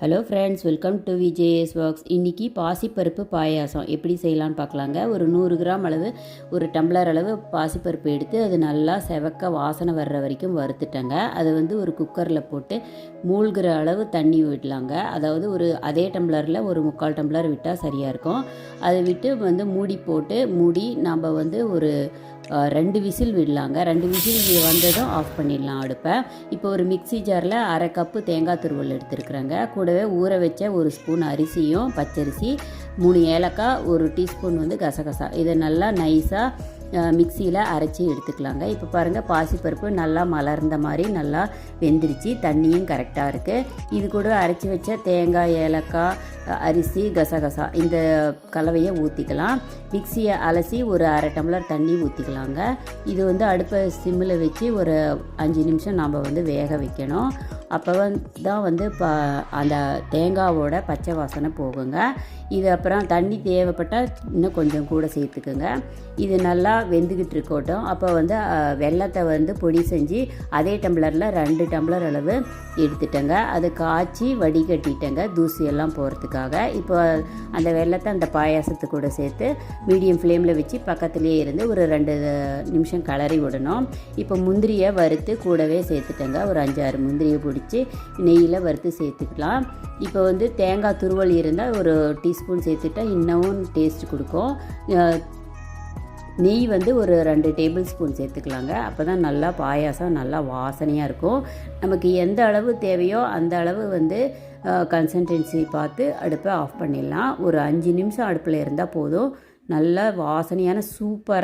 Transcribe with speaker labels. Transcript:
Speaker 1: Hello friends, welcome to VJS works. இன்றைக்கி பாசிப்பருப்பு பாயாசம் எப்படி செய்யலான்னு பார்க்கலாங்க. ஒரு 100 கிராம் அளவு, ஒரு டம்ளர் அளவு பாசிப்பருப்பு எடுத்து அது நல்லா செவக்க வாசனை வர்ற வரைக்கும் வறுத்துட்டேங்க. அதை ஒரு குக்கரில் போட்டு மூழ்கிற அளவு தண்ணி விடலாங்க. அதாவது அதே டம்ளரில் ஒரு 3/4 டம்ளர் விட்டால் சரியாக இருக்கும். அதை விட்டு மூடி போட்டு நம்ம ஒரு 2 விசில் விடலாங்க. 2 விசில் வந்ததும் ஆஃப் பண்ணிடலாம் அடுப்பை. இப்போ ஒரு மிக்சி ஜாரில் 1/2 கப்பு தேங்காய் துருவல் எடுத்துருக்குறேங்க. கூடவே ஊற வச்ச 1 ஸ்பூன் அரிசியும், பச்சரிசி, 3 ஏலக்காய், 1 டீஸ்பூன் கசகசா, இதை நல்லா நைஸாக மிக்சியில் அரைச்சி எடுத்துக்கலாங்க. இப்போ பாருங்கள், பாசிப்பருப்பு நல்லா மலர்ந்த மாதிரி நல்லா வெந்துருச்சு. தண்ணியும் கரெக்டாக இருக்குது. இது கூட அரைச்சி வச்ச தேங்காய், ஏலக்காய், அரிசி, கசகசா இந்த கலவையை ஊற்றிக்கலாம். மிக்சியை அலசி ஒரு 1/2 டம்ளர் தண்ணி ஊற்றிக்கலாங்க. இது அடுப்பை சிம்மில் வச்சு ஒரு 5 நிமிஷம் நாம் வேக வைக்கணும். அப்போ தான் அந்த தேங்காவோட பச்சை வாசனை போகுங்க. இது அப்புறம் தண்ணி தேவைப்பட்டால் இன்னும் கொஞ்சம் கூட சேர்த்துக்குங்க. இது நல்லா வெந்துக்கிட்டு இருக்கட்டும். அப்போ வெல்லத்தை பொடி செஞ்சு அதே டம்ளரில் 2 டம்ளர் அளவு எடுத்துட்டேங்க. அது காய்ச்சி வடிகட்டிட்டேங்க, தூசியெல்லாம் போகிறதுக்காக. இப்போ அந்த வெல்லத்தை அந்த பாயாசத்து கூட சேர்த்து மீடியம் ஃப்ளேமில் வச்சு பக்கத்துலேயே இருந்து ஒரு 2 நிமிஷம் கிளறி விடணும். இப்போ முந்திரியை வறுத்து கூடவே சேர்த்துட்டேங்க. ஒரு 5-6 முந்திரியை பிடிச்சி நெய்யில் வறுத்து சேர்த்துக்கலாம். இப்போ தேங்காய் துருவல் இருந்தால் ஒரு டீஸ்பூன் சேர்த்துட்டா இன்னமும் டேஸ்ட் கொடுக்கும். நெய் ஒரு 2 டேபிள் ஸ்பூன் சேர்த்துக்கலாங்க. அப்போ தான் நல்லா பாயாசம் நல்லா வாசனையாக இருக்கும். நமக்கு எந்த அளவு தேவையோ அந்த அளவு கன்சிஸ்டன்சி பார்த்து அடுப்பை ஆஃப் பண்ணிடலாம். ஒரு 5 நிமிஷம் அடுப்பில் இருந்தால் போதும். நல்ல வாசனையான சூப்பர்